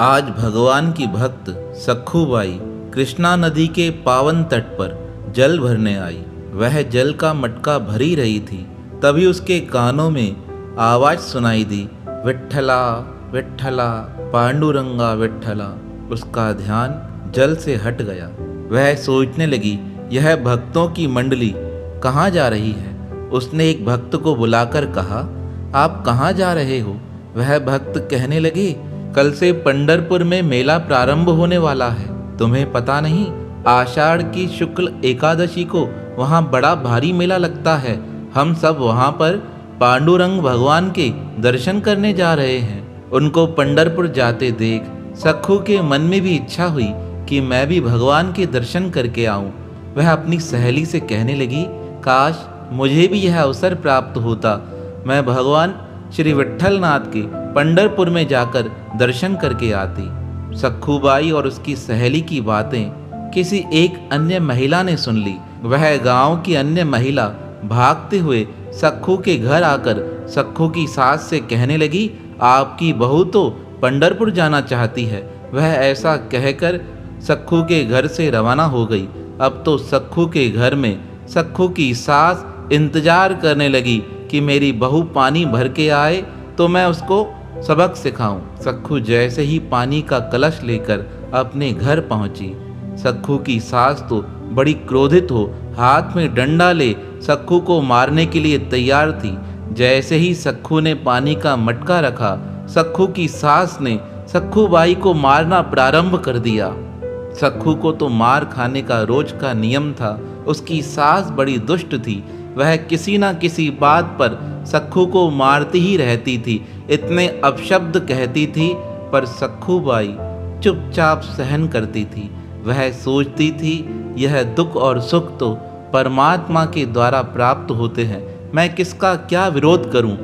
आज भगवान की भक्त सखूबाई कृष्णा नदी के पावन तट पर जल भरने आई। वह जल का मटका भरी रही थी, तभी उसके कानों में आवाज सुनाई दी, विट्ठला विट्ठला पांडुरंगा विट्ठला। उसका ध्यान जल से हट गया। वह सोचने लगी, यह भक्तों की मंडली कहाँ जा रही है। उसने एक भक्त को बुलाकर कहा, आप कहाँ जा रहे हो। वह भक्त कहने लगे, कल से पंढरपुर में मेला प्रारंभ होने वाला है। तुम्हें पता नहीं, आषाढ़ की शुक्ल एकादशी को वहाँ बड़ा भारी मेला लगता है। हम सब वहाँ पर पांडुरंग भगवान के दर्शन करने जा रहे हैं। उनको पंढरपुर जाते देख सखू के मन में भी इच्छा हुई कि मैं भी भगवान के दर्शन करके आऊं। वह अपनी सहेली से कहने लगी, काश मुझे भी यह अवसर प्राप्त होता। मैं भगवान श्री विट्ठलनाथ के पंढरपुर में जाकर दर्शन करके आती। सखूबाई और उसकी सहेली की बातें किसी एक अन्य महिला ने सुन ली। वह गांव की अन्य महिला भागते हुए सखू के घर आकर सखू की सास से कहने लगी, आपकी बहू तो पंढरपुर जाना चाहती है। वह ऐसा कहकर सखू के घर से रवाना हो गई। अब तो सखू के घर में सखू की सास इंतजार करने लगी कि मेरी बहू पानी भर के आए तो मैं उसको सबक सिखाऊं। सखू जैसे ही पानी का कलश लेकर अपने घर पहुंची, सखू की सास तो बड़ी क्रोधित हो हाथ में डंडा ले सखू को मारने के लिए तैयार थी। जैसे ही सखू ने पानी का मटका रखा, सखू की सास ने सखूबाई को मारना प्रारंभ कर दिया। सखू को तो मार खाने का रोज का नियम था। उसकी सास बड़ी दुष्ट थी। वह किसी न किसी बात पर सखू को मारती ही रहती थी। इतने अपशब्द कहती थी, पर सखूबाई चुपचाप सहन करती थी। वह सोचती थी, यह दुख और सुख तो परमात्मा के द्वारा प्राप्त होते हैं, मैं किसका क्या विरोध करूं।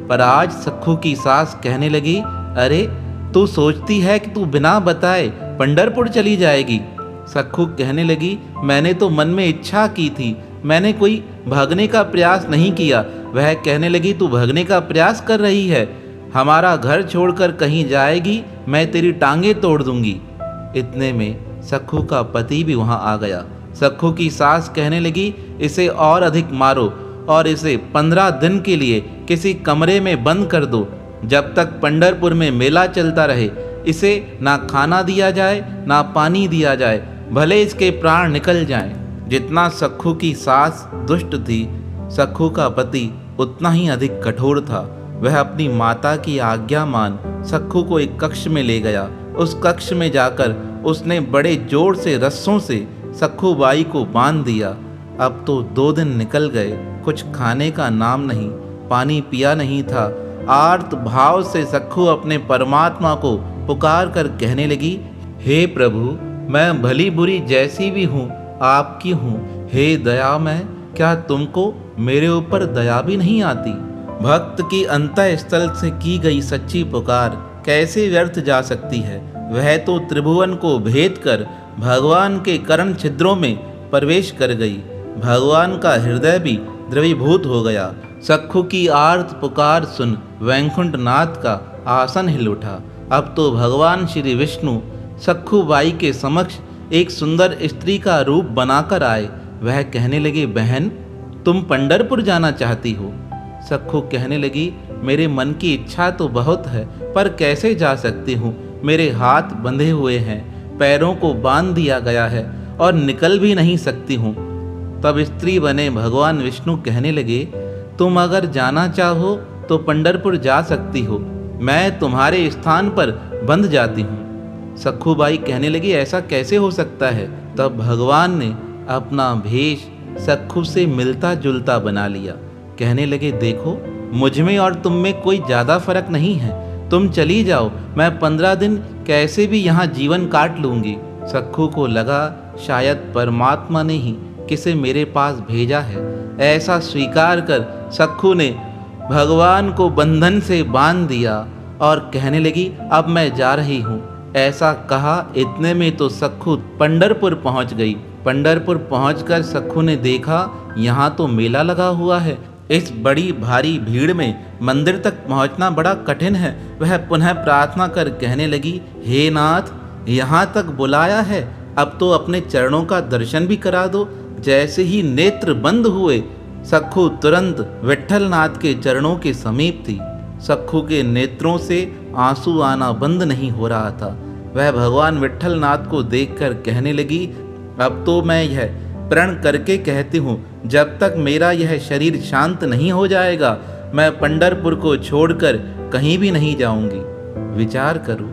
पर आज सखू की सास कहने लगी, अरे तू सोचती है कि तू बिना बताए पंढरपुर चली जाएगी। सखू कहने लगी, मैंने तो मन में इच्छा की थी, मैंने कोई भागने का प्रयास नहीं किया। वह कहने लगी, तू भागने का प्रयास कर रही है, हमारा घर छोड़कर कहीं जाएगी, मैं तेरी टांगे तोड़ दूंगी। इतने में सखू का पति भी वहां आ गया। सखू की सास कहने लगी, इसे और अधिक मारो और इसे 15 दिन के लिए किसी कमरे में बंद कर दो, जब तक पंढरपुर में मेला चलता रहे। इसे ना खाना दिया जाए ना पानी दिया जाए, भले इसके प्राण निकल जाएं। जितना सखू की सास दुष्ट थी, सखू का पति उतना ही अधिक कठोर था। वह अपनी माता की आज्ञा मान सखू को एक कक्ष में ले गया। उस कक्ष में जाकर उसने बड़े जोर से रस्सों से सखूबाई को बांध दिया। अब तो 2 दिन निकल गए, कुछ खाने का नाम नहीं, पानी पिया नहीं था। आर्त भाव से सखू अपने परमात्मा को पुकार कर कहने लगी, हे प्रभु, मैं भली बुरी जैसी भी हूँ आपकी हूँ। हे दयामय, क्या तुमको मेरे ऊपर दया भी नहीं आती। भक्त की अंतःस्थल से की गई सच्ची पुकार कैसे व्यर्थ जा सकती है। वह तो त्रिभुवन को भेद कर भगवान के कर्ण छिद्रों में प्रवेश कर गई। भगवान का हृदय भी द्रवीभूत हो गया। सखू की आर्त पुकार सुन वैकुंठ नाथ का आसन हिल उठा। अब तो भगवान श्री विष्णु सखूबाई के समक्ष एक सुंदर स्त्री का रूप बनाकर आए। वह कहने लगे, बहन तुम पंढरपुर जाना चाहती हो। सखू कहने लगी, मेरे मन की इच्छा तो बहुत है, पर कैसे जा सकती हूँ। मेरे हाथ बंधे हुए हैं, पैरों को बांध दिया गया है और निकल भी नहीं सकती हूँ। तब स्त्री बने भगवान विष्णु कहने लगे, तुम अगर जाना चाहो तो पंढरपुर जा सकती हो, मैं तुम्हारे स्थान पर बंध जाती हूँ। सखूबाई कहने लगी, ऐसा कैसे हो सकता है। तब भगवान ने अपना भेष सखू से मिलता जुलता बना लिया। कहने लगे, देखो मुझ में और तुम में कोई ज़्यादा फर्क नहीं है, तुम चली जाओ, मैं 15 दिन कैसे भी यहाँ जीवन काट लूँगी। सखू को लगा, शायद परमात्मा ने ही किसे मेरे पास भेजा है। ऐसा स्वीकार कर सखू ने भगवान को बंधन से बांध दिया और कहने लगी, अब मैं जा रही हूँ। ऐसा कहा, इतने में तो सखू पंढरपुर पहुँच गई। पंढरपुर पहुंचकर सखू ने देखा, यहाँ तो मेला लगा हुआ है। इस बड़ी भारी भीड़ में मंदिर तक पहुंचना बड़ा कठिन है। वह पुनः प्रार्थना कर कहने लगी, हे नाथ, यहाँ तक बुलाया है, अब तो अपने चरणों का दर्शन भी करा दो। जैसे ही नेत्र बंद हुए, सखू तुरंत विट्ठलनाथ के चरणों के समीप थी। सखू के नेत्रों से आंसू आना बंद नहीं हो रहा था। वह भगवान विट्ठलनाथ को देखकर कहने लगी, अब तो मैं यह प्रण करके कहती हूँ, जब तक मेरा यह शरीर शांत नहीं हो जाएगा, मैं पंढरपुर को छोड़कर कहीं भी नहीं जाऊंगी। विचार करो,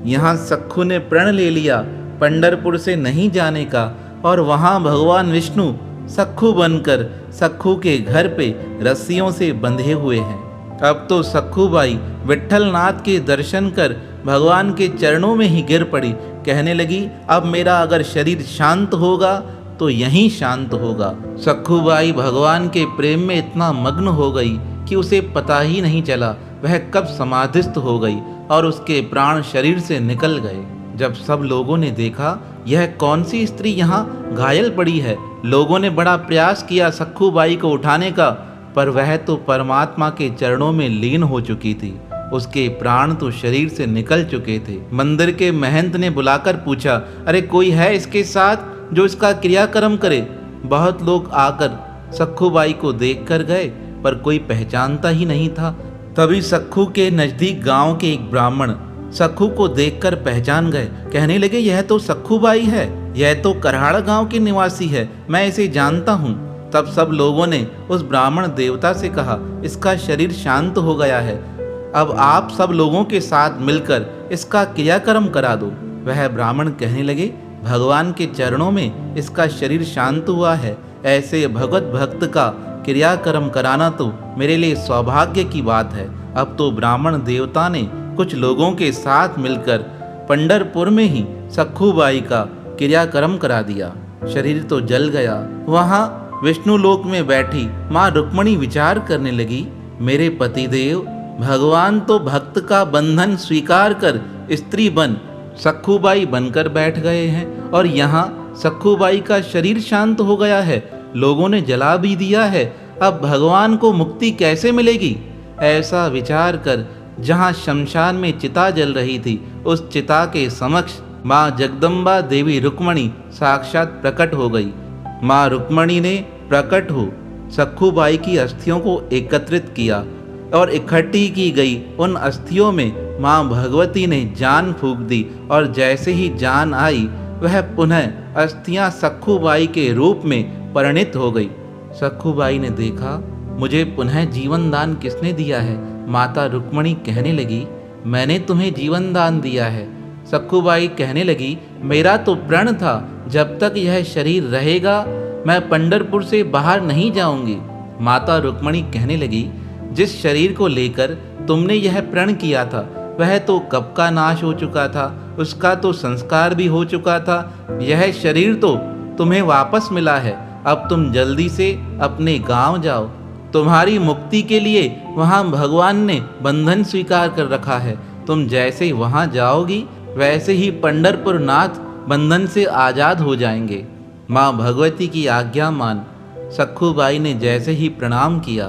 यहाँ सखू ने प्रण ले लिया पंढरपुर से नहीं जाने का, और वहाँ भगवान विष्णु सखू बनकर सखू के घर पे रस्सियों से बंधे हुए हैं। अब तो सखूबाई विट्ठलनाथ के दर्शन कर भगवान के चरणों में ही गिर पड़ी। कहने लगी, अब मेरा अगर शरीर शांत होगा तो यहीं शांत होगा। सखूबाई भगवान के प्रेम में इतना मग्न हो गई कि उसे पता ही नहीं चला वह कब समाधिस्थ हो गई और उसके प्राण शरीर से निकल गए। जब सब लोगों ने देखा यह कौन सी स्त्री यहाँ घायल पड़ी है, लोगों ने बड़ा प्रयास किया सखूबाई को उठाने का, पर वह तो परमात्मा के चरणों में लीन हो चुकी थी। उसके प्राण तो शरीर से निकल चुके थे। मंदिर के महंत ने बुलाकर पूछा, अरे कोई है इसके साथ जो इसका क्रियाक्रम करे? बहुत लोग आकर सखूबाई को देख कर गए, पर कोई पहचानता ही नहीं था। तभी सखू के नजदीक गांव के एक ब्राह्मण सखू को देखकर पहचान गए। कहने लगे, यह तो सखूबाई है, यह तो करहाड़ गांव की निवासी है, मैं इसे जानता हूँ। तब सब लोगों ने उस ब्राह्मण देवता से कहा, इसका शरीर शांत हो गया है, अब आप सब लोगों के साथ मिलकर इसका क्रियाक्रम करा दो। वह ब्राह्मण कहने लगे, भगवान के चरणों में इसका शरीर शांत हुआ है, ऐसे भगवत भक्त का क्रियाक्रम कराना तो मेरे लिए सौभाग्य की बात है। अब तो ब्राह्मण देवता ने कुछ लोगों के साथ मिलकर पंढरपुर में ही सखूबाई का क्रियाक्रम करा दिया। शरीर तो जल गया। वहाँ विष्णु लोक में बैठी माँ रुक्मणी विचार करने लगी, मेरे पतिदेव भगवान तो भक्त का बंधन स्वीकार कर स्त्री बन सखूबाई बनकर बैठ गए हैं, और यहाँ सखूबाई का शरीर शांत हो गया है, लोगों ने जला भी दिया है, अब भगवान को मुक्ति कैसे मिलेगी? ऐसा विचार कर जहाँ शमशान में चिता जल रही थी, उस चिता के समक्ष माँ जगदम्बा देवी रुक्मणी साक्षात प्रकट हो गई। माँ रुक्मणी ने प्रकट हो सखूबाई की अस्थियों को एकत्रित किया और इकट्ठी की गई उन अस्थियों में माँ भगवती ने जान फूंक दी, और जैसे ही जान आई वह पुनः अस्थियां सखूबाई के रूप में परिणित हो गई। सखूबाई ने देखा, मुझे पुनः जीवन दान किसने दिया है? माता रुक्मणी कहने लगी, मैंने तुम्हें जीवन दान दिया है। सखूबाई कहने लगी, मेरा तो प्रण था जब तक यह शरीर रहेगा मैं पंढरपुर से बाहर नहीं जाऊंगी। माता रुक्मणी कहने लगी, जिस शरीर को लेकर तुमने यह प्रण किया था वह तो कब का नाश हो चुका था, उसका तो संस्कार भी हो चुका था। यह शरीर तो तुम्हें वापस मिला है, अब तुम जल्दी से अपने गांव जाओ। तुम्हारी मुक्ति के लिए वहां भगवान ने बंधन स्वीकार कर रखा है। तुम जैसे ही वहां जाओगी वैसे ही पंढरपुर नाथ बंधन से आज़ाद हो जाएंगे। माँ भगवती की आज्ञा मान सखूबाई ने जैसे ही प्रणाम किया,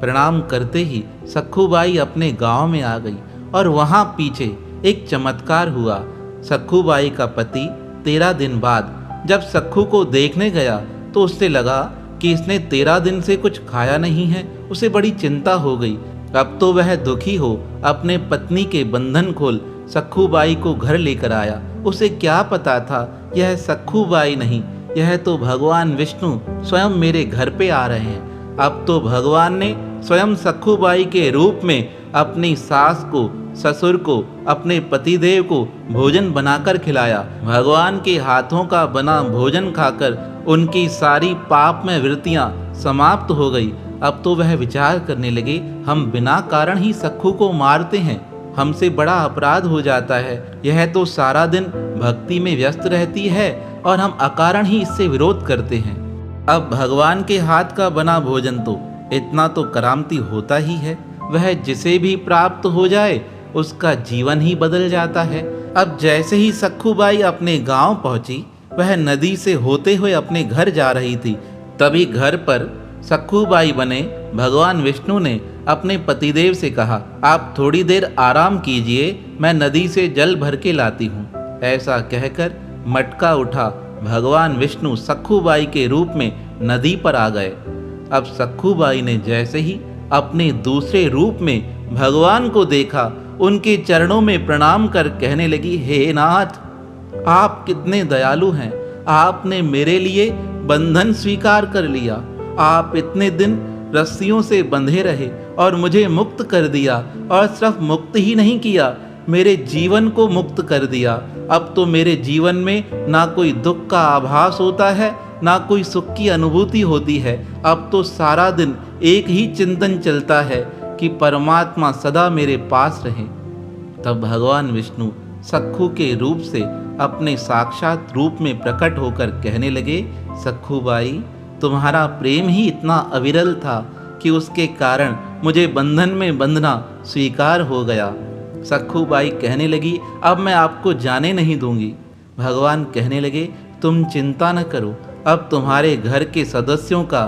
प्रणाम करते ही सखूबाई अपने गांव में आ गई, और वहां पीछे एक चमत्कार हुआ। सखूबाई का पति 13 दिन बाद जब सखू को देखने गया तो उससे लगा कि इसने 13 दिन से कुछ खाया नहीं है। उसे बड़ी चिंता हो गई। अब तो वह दुखी हो अपने पत्नी के बंधन खोल सखूबाई को घर लेकर आया। उसे क्या पता था यह सखूबाई नहीं, यह तो भगवान विष्णु स्वयं मेरे घर पे आ रहे हैं। अब तो भगवान ने स्वयं सखूबाई के रूप में अपनी सास को, ससुर को, अपने पतिदेव को भोजन बनाकर खिलाया। भगवान के हाथों का बना भोजन खाकर उनकी सारी पाप में वृत्तियां समाप्त हो गई। अब तो वह विचार करने लगे, हम बिना कारण ही सखू को मारते हैं, हमसे बड़ा अपराध हो जाता है। यह तो सारा दिन भक्ति में व्यस्त रहती है और हम अकारण ही इससे विरोध करते हैं। अब भगवान के हाथ का बना भोजन तो इतना तो करामती होता ही है, वह जिसे भी प्राप्त हो जाए उसका जीवन ही बदल जाता है। अब जैसे ही सखूबाई अपने गांव पहुंची, वह नदी से होते हुए अपने घर जा रही थी। तभी घर पर सखूबाई बने भगवान विष्णु ने अपने पतिदेव से कहा, आप थोड़ी देर आराम कीजिए, मैं नदी से जल भर के लाती हूँ। ऐसा कहकर मटका उठा भगवान विष्णु सखूबाई के रूप में नदी पर आ गए। अब सखूबाई ने जैसे ही अपने दूसरे रूप में भगवान को देखा, उनके चरणों में प्रणाम कर कहने लगी, हे नाथ, आप कितने दयालु हैं। आपने मेरे लिए बंधन स्वीकार कर लिया। आप इतने दिन रस्सियों से बंधे रहे और मुझे मुक्त कर दिया, और सिर्फ मुक्त ही नहीं किया, मेरे जीवन को मुक्त कर दिया। अब तो मेरे जीवन में ना कोई दुख का आभास होता है, ना कोई सुख की अनुभूति होती है। अब तो सारा दिन एक ही चिंतन चलता है कि परमात्मा सदा मेरे पास रहे। तब भगवान विष्णु सखू के रूप से अपने साक्षात रूप में प्रकट होकर कहने लगे, सखूबाई, तुम्हारा प्रेम ही इतना अविरल था कि उसके कारण मुझे बंधन में बंधना स्वीकार हो गया। सखूबाई कहने लगी, अब मैं आपको जाने नहीं दूंगी। भगवान कहने लगे, तुम चिंता न करो, अब तुम्हारे घर के सदस्यों का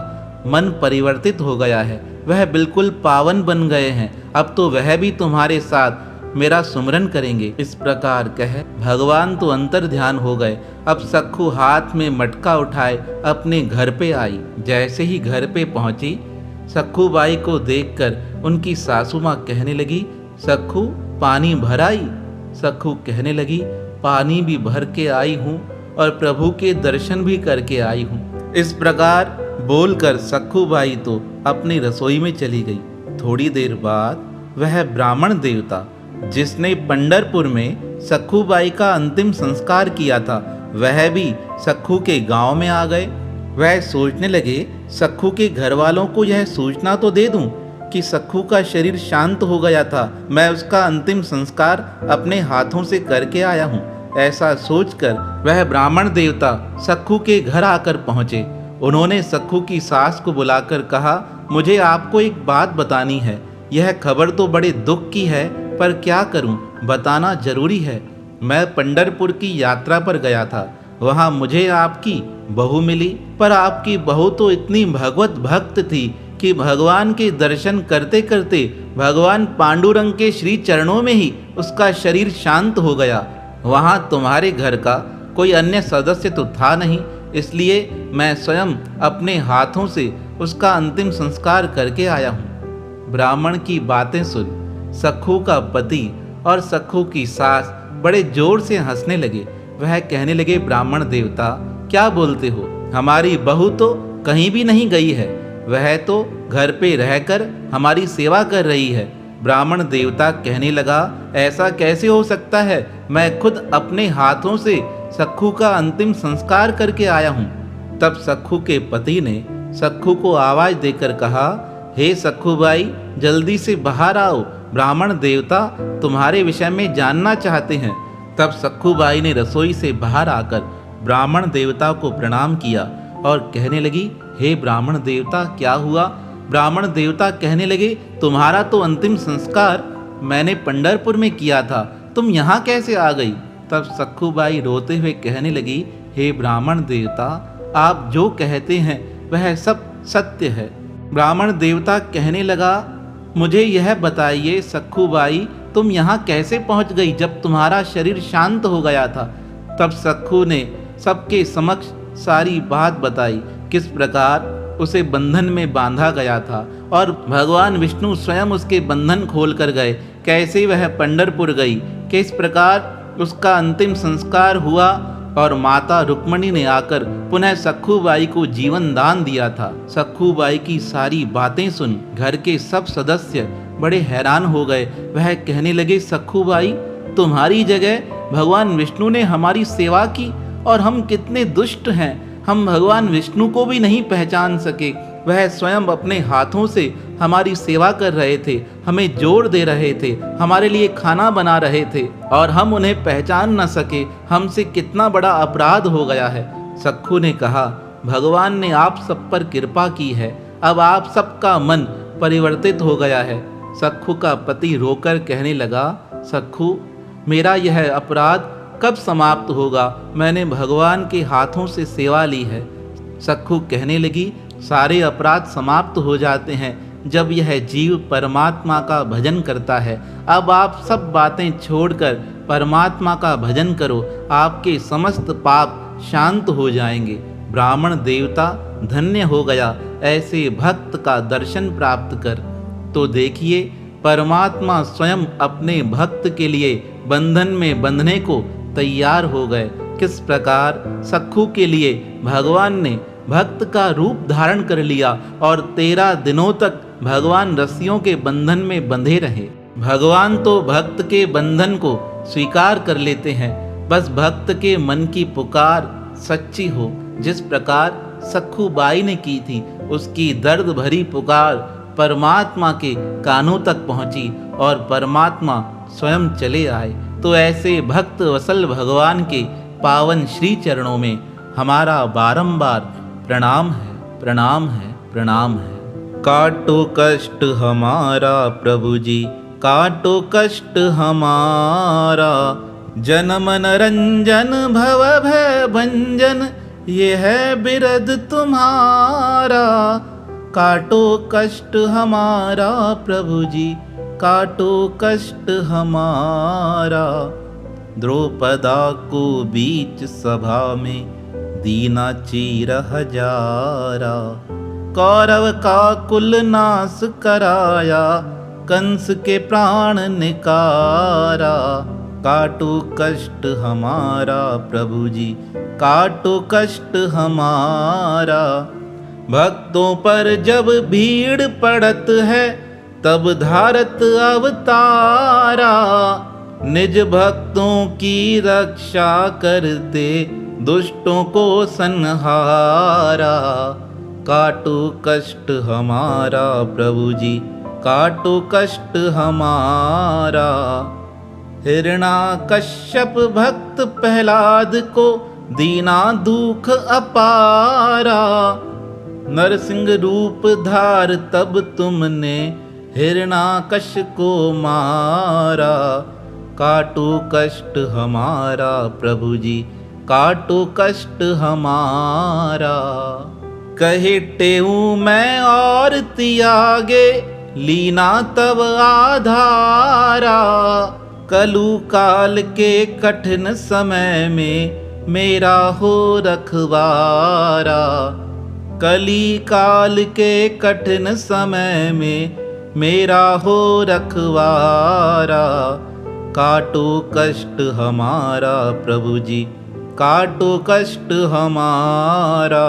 मन परिवर्तित हो गया है, वह बिल्कुल पावन बन गए हैं। अब तो वह भी तुम्हारे साथ मेरा सुमरन करेंगे। इस प्रकार कह भगवान तो अंतर ध्यान हो गए। अब सखू हाथ में मटका उठाए अपने घर पे आई। जैसे ही घर पे पहुंची, सखूबाई को देखकर उनकी सासू माँ कहने लगी, सखू, पानी भर आई। सखू कहने लगी, पानी भी भर के आई हूँ और प्रभु के दर्शन भी करके आई हूँ। इस प्रकार बोलकर सखूबाई तो अपनी रसोई में चली गई। थोड़ी देर बाद वह ब्राह्मण देवता जिसने पंढरपुर में सखूबाई का अंतिम संस्कार किया था, वह भी सखू के गांव में आ गए। वह सोचने लगे, सखू के घर वालों को यह सूचना तो दे दूं कि सखू का शरीर शांत हो गया था, मैं उसका अंतिम संस्कार अपने हाथों से करके आया हूँ। ऐसा सोचकर वह ब्राह्मण देवता सखू के घर आकर पहुँचे। उन्होंने सखू की सास को बुलाकर कहा, मुझे आपको एक बात बतानी है। यह खबर तो बड़े दुख की है, पर क्या करूं, बताना जरूरी है। मैं पंढरपुर की यात्रा पर गया था, वहां मुझे आपकी बहू मिली, पर आपकी बहू तो इतनी भगवत भक्त थी कि भगवान के दर्शन करते करते भगवान पांडुरंग के श्री चरणों में ही उसका शरीर शांत हो गया। वहां तुम्हारे घर का कोई अन्य सदस्य तो था नहीं, इसलिए मैं स्वयं अपने हाथों से उसका अंतिम संस्कार करके आया हूँ। ब्राह्मण की बातें सुन सखू का पति और सखू की सास बड़े जोर से हंसने लगे। वह कहने लगे, ब्राह्मण देवता, क्या बोलते हो? हमारी बहू तो कहीं भी नहीं गई है, वह तो घर पे रहकर हमारी सेवा कर रही है। ब्राह्मण देवता कहने लगा, ऐसा कैसे हो सकता है? मैं खुद अपने हाथों से सखू का अंतिम संस्कार करके आया हूँ। तब सखू के पति ने सखू को आवाज देकर कहा, हे सखूबाई, जल्दी से बाहर आओ, ब्राह्मण देवता तुम्हारे विषय में जानना चाहते हैं। तब सखूबाई ने रसोई से बाहर आकर ब्राह्मण देवता को प्रणाम किया और कहने लगी, हे ब्राह्मण देवता, क्या हुआ? ब्राह्मण देवता कहने लगे, तुम्हारा तो अंतिम संस्कार मैंने पंढरपुर में किया था, तुम यहाँ कैसे आ गई? तब सखूबाई रोते हुए कहने लगी, हे ब्राह्मण देवता, आप जो कहते हैं वह सब सत्य है। ब्राह्मण देवता कहने लगा, मुझे यह बताइए सखूबाई, तुम यहाँ कैसे पहुँच गई जब तुम्हारा शरीर शांत हो गया था? तब सखू ने सबके समक्ष सारी बात बताई, किस प्रकार उसे बंधन में बांधा गया था और भगवान विष्णु स्वयं उसके बंधन खोल कर गए, कैसे वह पंढरपुर गई, किस प्रकार उसका अंतिम संस्कार हुआ और माता रुक्मणी ने आकर पुनः सखूबाई को जीवन दान दिया था। सखूबाई की सारी बातें सुन घर के सब सदस्य बड़े हैरान हो गए। वह कहने लगे, सखूबाई, तुम्हारी जगह भगवान विष्णु ने हमारी सेवा की और हम कितने दुष्ट हैं, हम भगवान विष्णु को भी नहीं पहचान सके। वह स्वयं अपने हाथों से हमारी सेवा कर रहे थे, हमें जोर दे रहे थे, हमारे लिए खाना बना रहे थे और हम उन्हें पहचान न सके। हमसे कितना बड़ा अपराध हो गया है। सखू ने कहा, भगवान ने आप सब पर कृपा की है, अब आप सबका मन परिवर्तित हो गया है। सखू का पति रोकर कहने लगा, सखू, मेरा यह अपराध कब समाप्त होगा? मैंने भगवान के हाथों से सेवा ली है। सखू कहने लगी, सारे अपराध समाप्त हो जाते हैं जब यह जीव परमात्मा का भजन करता है। अब आप सब बातें छोड़कर परमात्मा का भजन करो, आपके समस्त पाप शांत हो जाएंगे। ब्राह्मण देवता धन्य हो गया ऐसे भक्त का दर्शन प्राप्त कर। तो देखिए, परमात्मा स्वयं अपने भक्त के लिए बंधन में बंधने को तैयार हो गए। किस प्रकार सख्खू के लिए भगवान ने भक्त का रूप धारण कर लिया और 13 दिनों तक भगवान रस्सियों के बंधन में बंधे रहे। भगवान तो भक्त के बंधन को स्वीकार कर लेते हैं, बस भक्त के मन की पुकार सच्ची हो। जिस प्रकार सख्खू बाई ने की थी, उसकी दर्द भरी पुकार परमात्मा के कानों तक पहुंची और परमात्मा स्वयं चले आए। तो ऐसे भक्त वसल भगवान के पावन श्री चरणों में हमारा बारंबार प्रणाम है, प्रणाम है, प्रणाम है। काटो कष्ट हमारा प्रभु जी, काटो कष्ट हमारा, जन मन रंजन भव भय भंजन, ये है बिरद तुम्हारा। काटो कष्ट हमारा प्रभु जी, काटो कष्ट हमारा। द्रौपदा को बीच सभा में दीना चीर हजारा, कौरव का कुल नाश कराया, कंस के प्राण निकारा। काटो कष्ट हमारा प्रभु जी, काटो कष्ट हमारा। भक्तों पर जब भीड़ पड़त है, तब धारत अवतारा, निज भक्तों की रक्षा करते, दुष्टों को संहारा। काटो कष्ट हमारा प्रभु जी, काटो कष्ट हमारा। हिरणाकश्यप भक्त प्रहलाद को दीना दुख अपारा, नरसिंह रूप धार तब तुमने हिरणाकश को मारा। काटो कष्ट हमारा प्रभु जी, काटो कष्ट हमारा। कहे टेऊ मैं और त्यागे, लीना तब आधारा, कलु काल के कठिन समय में मेरा हो रखवारा। कली काल के कठिन समय में मेरा हो रखवारा। काटो कष्ट हमारा प्रभु जी, काटो कष्ट हमारा।